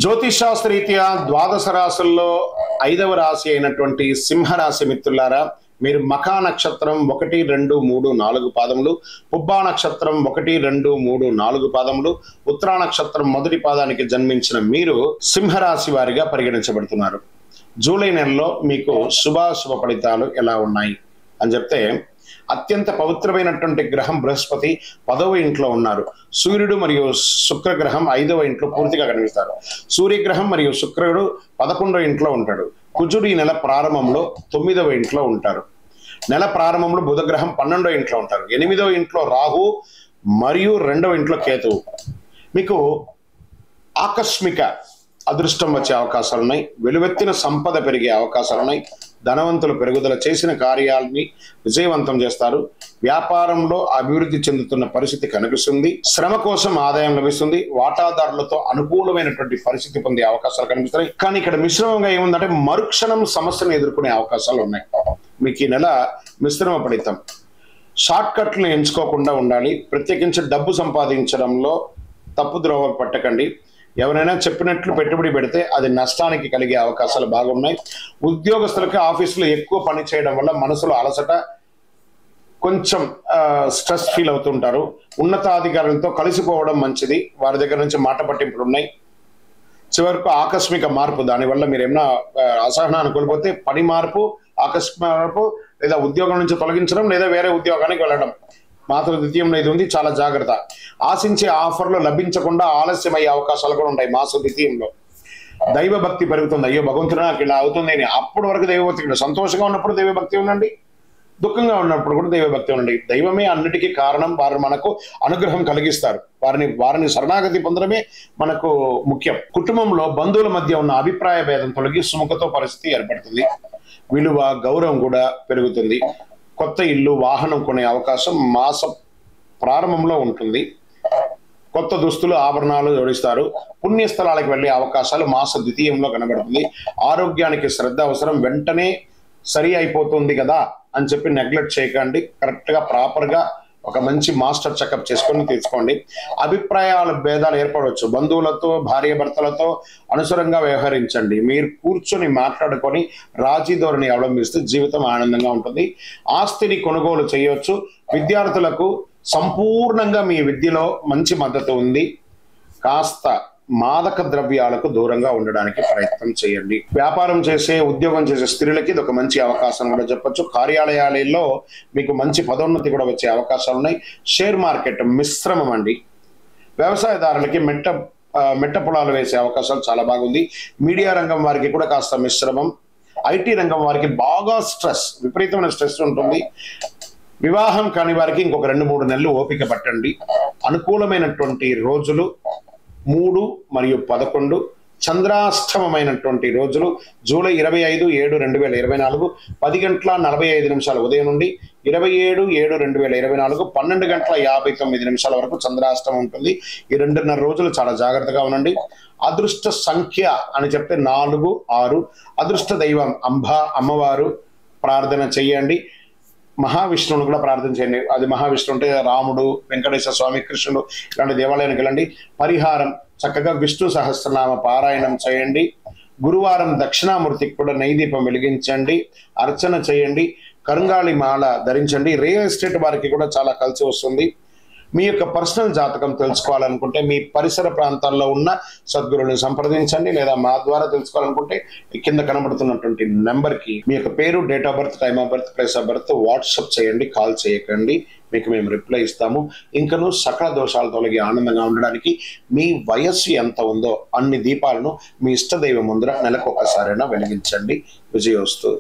జ్యోతిషాస్త్రరీత్యా ద్వాదశ రాశుల్లో 5వ రాశి అయినటువంటి సింహరాశి మిత్రులారా, మీరు మఖా నక్షత్రం 1, 2, 3, 4 పాదములు, పుబ్బా నక్షత్రం 1, 2, 3, 4 పాదములు, ఉత్తరా నక్షత్రం మొదటి పాదానికి జన్మించిన మీరు సింహరాశి వారిగా పరిగణించబడుతున్నారు. జూలై నెలలో మీకు శుభాశుభ ఫలితాలు ఎలా ఉన్నాయి అని చెప్తే, అత్యంత పవిత్రమైనటువంటి గ్రహం బృహస్పతి 10వ ఇంట్లో ఉన్నారు. సూర్యుడు మరియు శుక్రగ్రహం 5వ ఇంట్లో పూర్తిగా కనిపిస్తారు. సూర్యగ్రహం మరియు శుక్రుడు 11వ ఇంట్లో ఉంటాడు. కుజుడు ఈ నెల ప్రారంభంలో 9వ ఇంట్లో ఉంటారు. నెల ప్రారంభంలో బుధగ్రహం 12వ ఇంట్లో ఉంటారు. 8వ ఇంట్లో రాహు మరియు 2వ ఇంట్లో కేతువు. మీకు ఆకస్మిక అదృష్టం వచ్చే అవకాశాలు ఉన్నాయి. వెలువెత్తిన సంపద పెరిగే అవకాశాలు ఉన్నాయి. ధనవంతులు పెరుగుదల చేసిన కార్యాలని విజయవంతం చేస్తారు. వ్యాపారంలో అభివృద్ధి చెందుతున్న పరిస్థితి కనిపిస్తుంది. శ్రమ కోసం ఆదాయం లభిస్తుంది. వాటాదారులతో అనుకూలమైనటువంటి పరిస్థితి పొందే అవకాశాలు కనిపిస్తున్నాయి. కానీ ఇక్కడ మిశ్రమంగా ఏముందంటే, మరుక్షణం సమస్యను ఎదుర్కొనే అవకాశాలు ఉన్నాయి. మీకు ఈ నెల మిశ్రమ ఫలితం. షార్ట్ కట్లను ఎంచుకోకుండా ఉండాలి. ప్రత్యేకించి డబ్బు సంపాదించడంలో తప్పుద్రోవ పట్టకండి. ఎవరైనా చెప్పినట్లు పెట్టుబడి పెడితే అది నష్టానికి కలిగే అవకాశాలు బాగున్నాయి. ఉద్యోగస్తులకి ఆఫీసులో ఎక్కువ పని చేయడం వల్ల మనసులో అలసట, కొంచెం స్ట్రెస్ ఫీల్ అవుతుంటారు. ఉన్నతాధికారులతో కలిసిపోవడం మంచిది. వారి దగ్గర నుంచి మాట పట్టింపులు ఉన్నాయి. చివరకు ఆకస్మిక మార్పు, దానివల్ల మీరు ఏమైనా అసహనాన్ని కోల్పోతే పని మార్పు, ఆకస్మిక మార్పు, లేదా ఉద్యోగం నుంచి తొలగించడం, లేదా వేరే ఉద్యోగానికి వెళ్ళడం మాత్రం ద్వితీయంలో ఇది ఉంది. చాలా జాగ్రత్త. ఆశించే ఆఫర్లు లభించకుండా ఆలస్యమయ్యే అవకాశాలు కూడా ఉంటాయి. మాస ద్వితీయంలో దైవభక్తి పెరుగుతుంది. అయ్యో భగవంతుడు నాకు ఇలా అవుతుంది అని. అప్పటి వరకు దైవభక్తి, సంతోషంగా ఉన్నప్పుడు దైవభక్తి ఉండండి, దుఃఖంగా ఉన్నప్పుడు కూడా దైవభక్తి ఉండండి. దైవమే అన్నిటికీ కారణం. వారు మనకు అనుగ్రహం కలిగిస్తారు. వారిని శరణాగతి పొందడమే మనకు ముఖ్యం. కుటుంబంలో బంధువుల మధ్య ఉన్న అభిప్రాయ భేదం తొలగి సుముఖతో పరిస్థితి ఏర్పడుతుంది. విలువ, గౌరవం కూడా పెరుగుతుంది. కొత్త ఇల్లు, వాహనం కొనే అవకాశం మాస ప్రారంభంలో ఉంటుంది. కొత్త దుస్తులు, ఆభరణాలు జోడిస్తారు. పుణ్యస్థలాలకు వెళ్ళే అవకాశాలు మాస ద్వితీయంలో కనబడుతుంది. ఆరోగ్యానికి శ్రద్ధ అవసరం. వెంటనే సరి అయిపోతుంది కదా అని చెప్పి నెగ్లెక్ట్ చేయకండి. కరెక్ట్గా ప్రాపర్గా ఒక మంచి మాస్టర్ చెకప్ చేసుకొని తీసుకోండి. అభిప్రాయాల భేదాలు ఏర్పడవచ్చు. బంధువులతో, భార్య భర్తలతో అనుసరంగా వ్యవహరించండి. మీరు కూర్చొని మాట్లాడుకొని రాజీ ధోరణి అవలంబిస్తే జీవితం ఆనందంగా ఉంటుంది. ఆస్తిని కొనుగోలు చేయవచ్చు. విద్యార్థులకు సంపూర్ణంగా మీ విద్యలో మంచి మద్దతు ఉంది. కాస్త మాదక ద్రవ్యాలకు దూరంగా ఉండడానికి ప్రయత్నం చేయండి. వ్యాపారం చేసే, ఉద్యోగం చేసే స్త్రీలకి ఇది ఒక మంచి అవకాశం కూడా చెప్పొచ్చు. కార్యాలయాలలో మీకు మంచి పదోన్నతి కూడా వచ్చే అవకాశాలు ఉన్నాయి. షేర్ మార్కెట్ మిశ్రమం అండి. వ్యవసాయదారులకి మెట్ట పొలాలు వేసే అవకాశాలు చాలా బాగుంది. మీడియా రంగం వారికి కూడా కాస్త మిశ్రమం. ఐటీ రంగం వారికి బాగా స్ట్రెస్, విపరీతమైన స్ట్రెస్ ఉంటుంది. వివాహం కాని వారికి ఇంకొక 2-3 నెలలు ఓపిక పట్టండి. అనుకూలమైనటువంటి రోజులు 3 మరియు 11. చంద్రాష్టమమైనటువంటి రోజులు జూలై 25/7/2024 10:45 ఉదయం నుండి 27/7/2024 12:59 వరకు చంద్రాష్టమం ఉంటుంది. ఈ 2.5 రోజులు చాలా జాగ్రత్తగా ఉండండి. అదృష్ట సంఖ్య అని చెప్తే 4, 6. అదృష్ట దైవం అమ్మవారు ప్రార్థన చెయ్యండి. మహావిష్ణువుని కూడా ప్రార్థన చేయండి. అది మహావిష్ణువు అంటే రాముడు, వెంకటేశ్వర స్వామి, కృష్ణుడు ఇలాంటి దేవాలయానికి వెళ్ళండి. పరిహారం చక్కగా విష్ణు సహస్రనామ పారాయణం చేయండి. గురువారం దక్షిణామూర్తికి కూడా నైదీపం వెలిగించండి, అర్చన చేయండి. కరుంగాళి మాల ధరించండి. రియల్ ఎస్టేట్ వారికి కూడా చాలా కలిసి వస్తుంది. మీ యొక్క పర్సనల్ జాతకం తెలుసుకోవాలనుకుంటే మీ పరిసర ప్రాంతాల్లో ఉన్న సద్గురువుని సంప్రదించండి, లేదా మా ద్వారా తెలుసుకోవాలనుకుంటే కింద కనబడుతున్నటువంటి నెంబర్కి మీ యొక్క పేరు, date of birth, time of birth, place of birth WhatsApp చేయండి. కాల్ చేయకండి, మీకు మేము రిప్లై ఇస్తాము. ఇంకనూ సకల దోషాలు తొలగి ఆనందంగా ఉండడానికి మీ వయస్సు ఎంత ఉందో అన్ని దీపాలను మీ ఇష్టదైవం ముందర నెలకు ఒక్కసారైనా వెలిగించండి. విజయోస్తు.